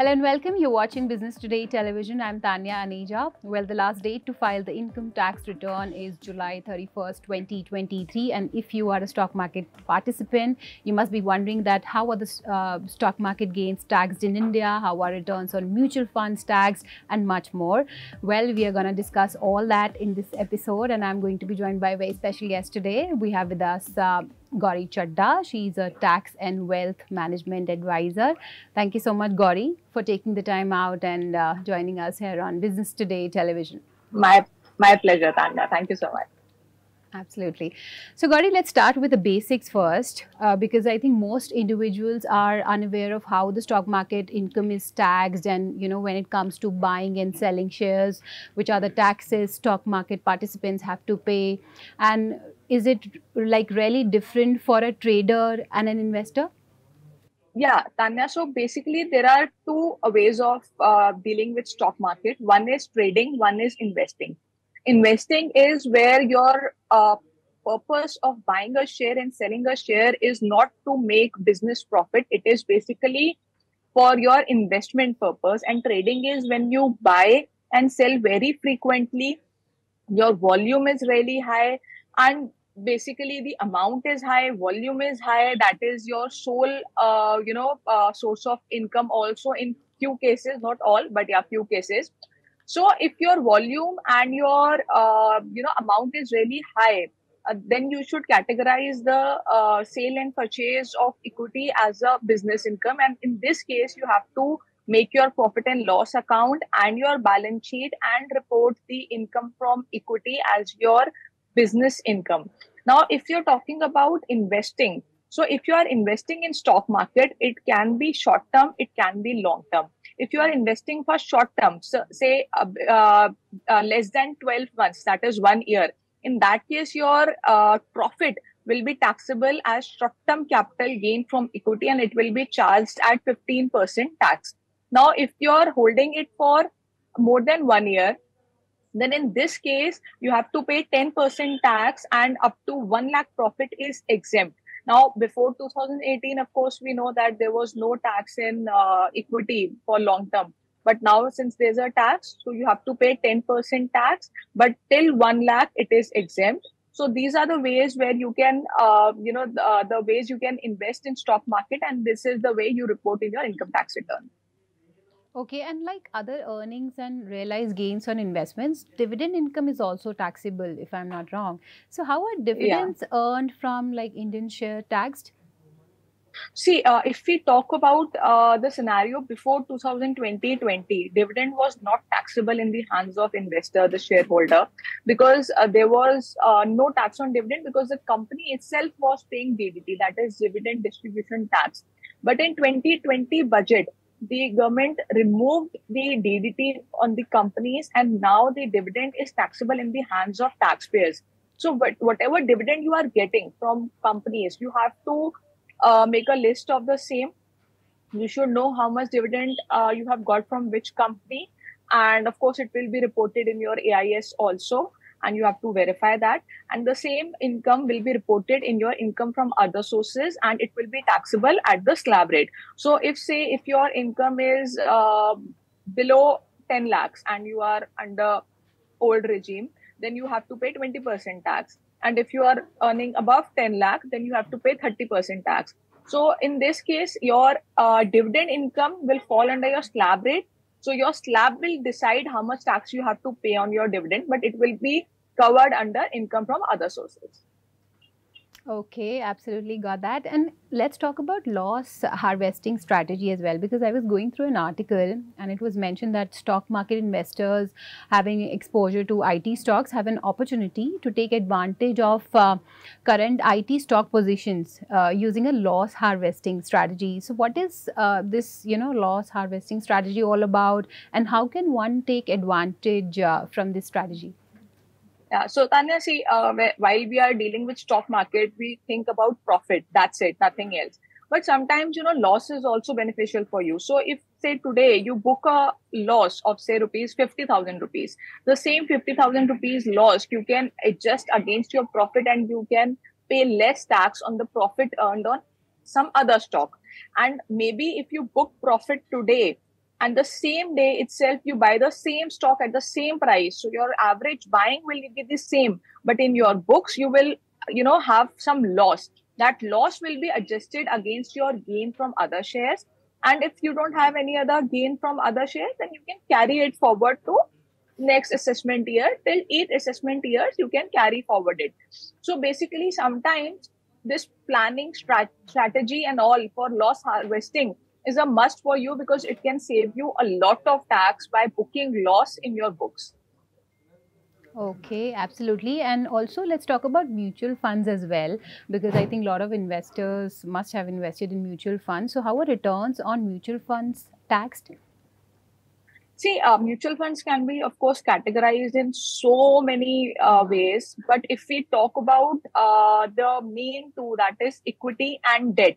Hello and welcome. You're watching Business Today Television. I'm Tanya, Aneja. Well, the last date to file the income tax return is July 31st, 2023. And if you are a stock market participant, you must be wondering that how are the stock market gains taxed in India, how are returns on mutual funds taxed, and much more. Well, we are going to discuss all that in this episode, and I'm going to be joined by a very special guest today. We have with us Gauri Chadha. She's a tax and wealth management advisor. Thank you so much, Gauri, for taking the time out and joining us here on Business Today Television. My pleasure, Tanya. Thank you so much. Absolutely. So, Gauri, let's start with the basics first, because I think most individuals are unaware of how the stock market income is taxed, and when it comes to buying and selling shares, which are the taxes stock market participants have to pay, and is it like really different for a trader and an investor? Yeah, Tanya. So basically, there are two ways of dealing with stock market. One is trading, one is investing. Investing is where your purpose of buying a share and selling a share is not to make business profit. It is basically for your investment purpose. And trading is when you buy and sell very frequently. Your volume is really high, and basically the amount is high, volume is high. That is your sole source of income also, in few cases, not all, but yeah, few cases. So if your volume and your amount is really high, then you should categorize the sale and purchase of equity as a business income. And in this case, you have to make your profit and loss account and your balance sheet and report the income from equity as your business income. Now, if you're talking about investing, so if you are investing in stock market, it can be short term, it can be long term. If you are investing for short term, so say less than 12 months, that is 1 year, in that case, your profit will be taxable as short term capital gain from equity, and it will be charged at 15% tax. Now, if you're holding it for more than 1 year, then in this case, you have to pay 10% tax, and up to 1 lakh profit is exempt. Now, before 2018, of course, we know that there was no tax in equity for long term. But now, since there's a tax, so you have to pay 10% tax, but till 1 lakh, it is exempt. So these are the ways where you can, the ways you can invest in stock market, and this is the way you report in your income tax return. Okay, and like other earnings and realized gains on investments, dividend income is also taxable, if I'm not wrong. So, how are Yeah. dividends earned from like Indian share taxed? See, if we talk about the scenario before 2020, dividend was not taxable in the hands of investor, the shareholder, because there was no tax on dividend because the company itself was paying DDT, that is dividend distribution tax. But in 2020 budget, the government removed the DDT on the companies, and now the dividend is taxable in the hands of taxpayers. So, whatever dividend you are getting from companies, you have to make a list of the same. You should know how much dividend you have got from which company. And of course, it will be reported in your AIS also. And you have to verify that. And the same income will be reported in your income from other sources, and it will be taxable at the slab rate. So if your income is below 10 lakhs and you are under old regime, then you have to pay 20% tax. And if you are earning above 10 lakh, then you have to pay 30% tax. So in this case, your dividend income will fall under your slab rate. So your slab will decide how much tax you have to pay on your dividend, but it will be covered under income from other sources. Okay, absolutely got that. And let's talk about loss harvesting strategy as well, because I was going through an article and it was mentioned that stock market investors having exposure to IT stocks have an opportunity to take advantage of current IT stock positions using a loss harvesting strategy. So, what is this, loss harvesting strategy all about, and how can one take advantage from this strategy? Yeah. So Tanya, see, while we are dealing with stock market, we think about profit. That's it, nothing else. But sometimes, loss is also beneficial for you. So if say today you book a loss of say rupees 50,000 rupees, the same 50,000 rupees loss you can adjust against your profit, and you can pay less tax on the profit earned on some other stock. And maybe if you book profit today, and the same day itself you buy the same stock at the same price, so your average buying will be the same, but in your books you will have some loss. That loss will be adjusted against your gain from other shares, and if you don't have any other gain from other shares, then you can carry it forward to next assessment year. Till 8 assessment years you can carry forward it. So basically sometimes this planning strategy and all for loss harvesting is a must for you, because it can save you a lot of tax by booking loss in your books. Okay, absolutely. And also, let's talk about mutual funds as well, because I think a lot of investors must have invested in mutual funds. So, how are returns on mutual funds taxed? See, mutual funds can be, of course, categorized in so many ways. But if we talk about the main two, that is equity and debt.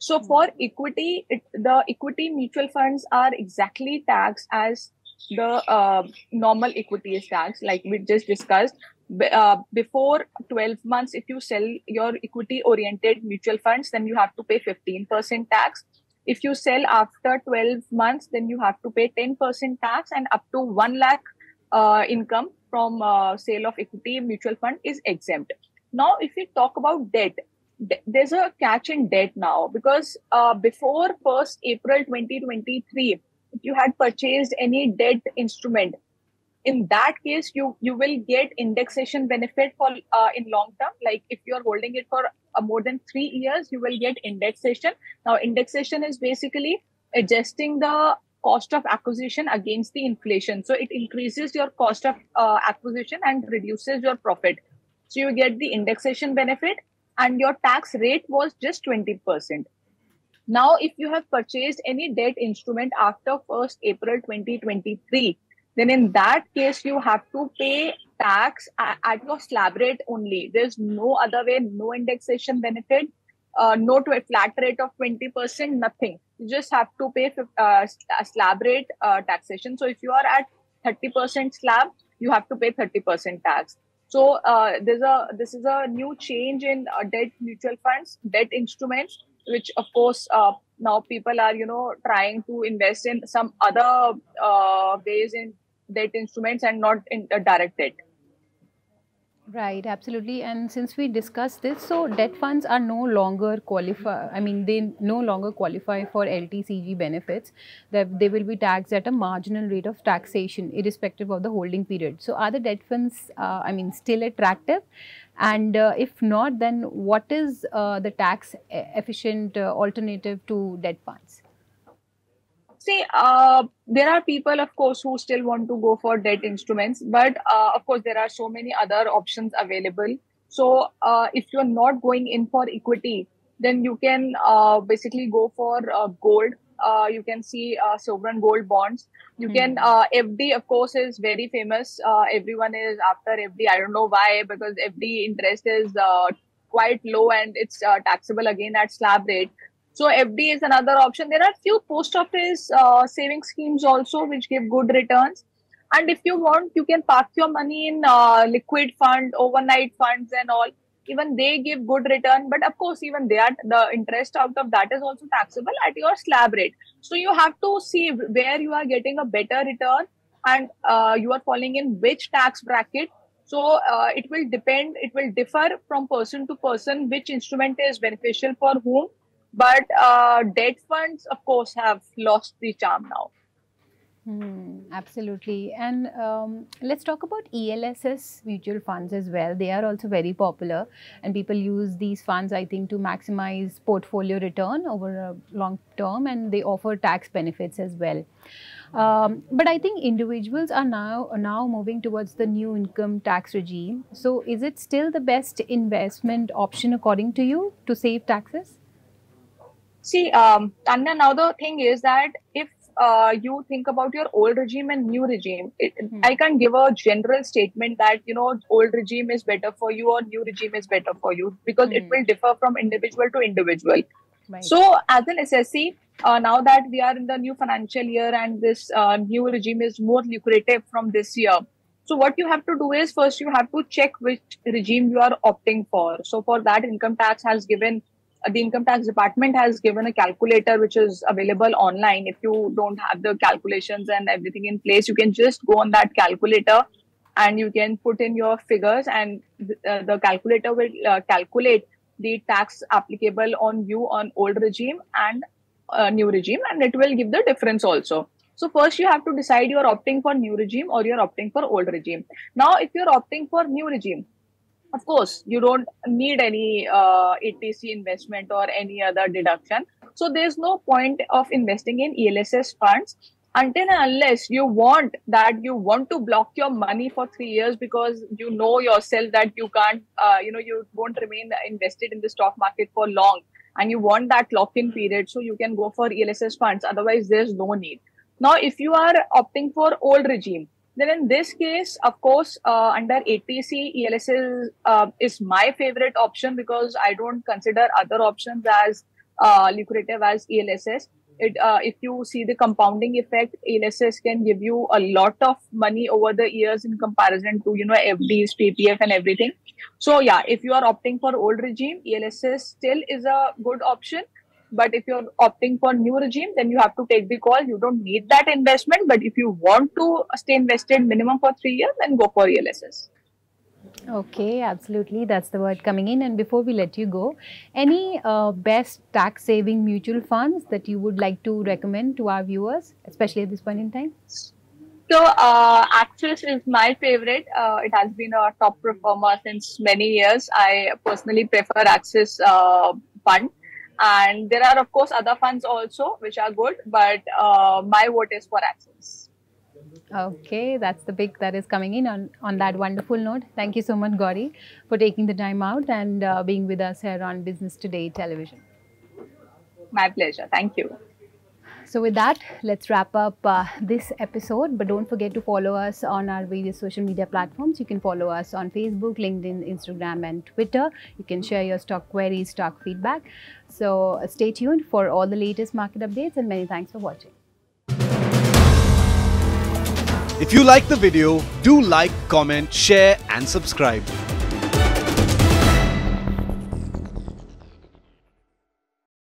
So for equity, the equity mutual funds are exactly taxed as the normal equity is taxed, like we just discussed. Before 12 months, if you sell your equity oriented mutual funds, then you have to pay 15% tax. If you sell after 12 months, then you have to pay 10% tax, and up to 1 lakh income from sale of equity mutual fund is exempt. Now, if we talk about debt, there's a catch in debt now, because before 1st April 2023, if you had purchased any debt instrument, in that case you will get indexation benefit for in long term. Like if you are holding it for more than 3 years, you will get indexation. Now indexation is basically adjusting the cost of acquisition against the inflation, so it increases your cost of acquisition and reduces your profit. So you get the indexation benefit, and your tax rate was just 20%. Now if you have purchased any debt instrument after 1st April 2023, then in that case you have to pay tax at your slab rate only. There's no other way, no indexation benefit, no to a flat rate of 20%, nothing. You just have to pay a slab rate taxation. So if you are at 30% slab, you have to pay 30% tax. So this is a new change in debt mutual funds, debt instruments, which of course now people are trying to invest in some other ways in debt instruments and not in direct debt. Right, absolutely. And since we discussed this, so debt funds are no longer qualify. I mean, they no longer qualify for LTCG benefits. That they will be taxed at a marginal rate of taxation, irrespective of the holding period. So, are the debt funds, still attractive? And if not, then what is the tax efficient alternative to debt funds? See, there are people, of course, who still want to go for debt instruments, but of course, there are so many other options available. So, if you're not going in for equity, then you can basically go for gold. You can see sovereign gold bonds. You can FD, of course, is very famous. Everyone is after FD. I don't know why, because FD interest is quite low and it's taxable again at slab rate. So FD is another option. There are few post office saving schemes also which give good returns. And if you want, you can park your money in liquid fund, overnight funds and all. Even they give good return. But of course, even that, the interest out of that is also taxable at your slab rate. So you have to see where you are getting a better return, and you are falling in which tax bracket. So it will depend, it will differ from person to person which instrument is beneficial for whom. But debt funds, of course, have lost the charm now. Absolutely. And let's talk about ELSS mutual funds as well. They are also very popular, and people use these funds, I think, to maximize portfolio return over a long term, and they offer tax benefits as well. But I think individuals are now moving towards the new income tax regime. So is it still the best investment option according to you to save taxes? See, Tanya, now the thing is that if you think about your old regime and new regime, I can give a general statement that, old regime is better for you or new regime is better for you, because it will differ from individual to individual. Right. So as an SSC, now that we are in the new financial year and this new regime is more lucrative from this year. So what you have to do is, first you have to check which regime you are opting for. So for that, income tax has given the income tax department has given a calculator which is available online. If you don't have the calculations and everything in place, you can just go on that calculator and you can put in your figures, and the calculator will calculate the tax applicable on you on old regime and new regime, and it will give the difference also. So first you have to decide you're opting for new regime or you're opting for old regime. Now, if you're opting for new regime, of course, you don't need any ATC investment or any other deduction. So there's no point of investing in ELSS funds until and unless you want to block your money for 3 years, because you know yourself that you can't, you won't remain invested in the stock market for long, and you want that lock-in period, so you can go for ELSS funds. Otherwise, there's no need. Now, if you are opting for old regime, then in this case, of course, under ATC, ELSS is my favorite option, because I don't consider other options as lucrative as ELSS. If you see the compounding effect, ELSS can give you a lot of money over the years in comparison to, FDs, PPF and everything. So yeah, if you are opting for old regime, ELSS still is a good option. But if you're opting for new regime, then you have to take the call. You don't need that investment. But if you want to stay invested minimum for 3 years, then go for ELSS. Okay, absolutely. That's the word coming in. And before we let you go, any best tax saving mutual funds that you would like to recommend to our viewers, especially at this point in time? So, Axis is my favorite. It has been a top performer since many years. I personally prefer Axis fund. And there are, of course, other funds also, which are good. But my vote is for Axis. Okay, that's the pick that is coming in on that wonderful note. Thank you so much, Gauri, for taking the time out and being with us here on Business Today Television. My pleasure. Thank you. So with that, let's wrap up this episode. But don't forget to follow us on our various social media platforms. You can follow us on Facebook, LinkedIn, Instagram and Twitter. You can share your stock queries, stock feedback. So stay tuned for all the latest market updates, and many thanks for watching. If you like the video, do like, comment, share and subscribe.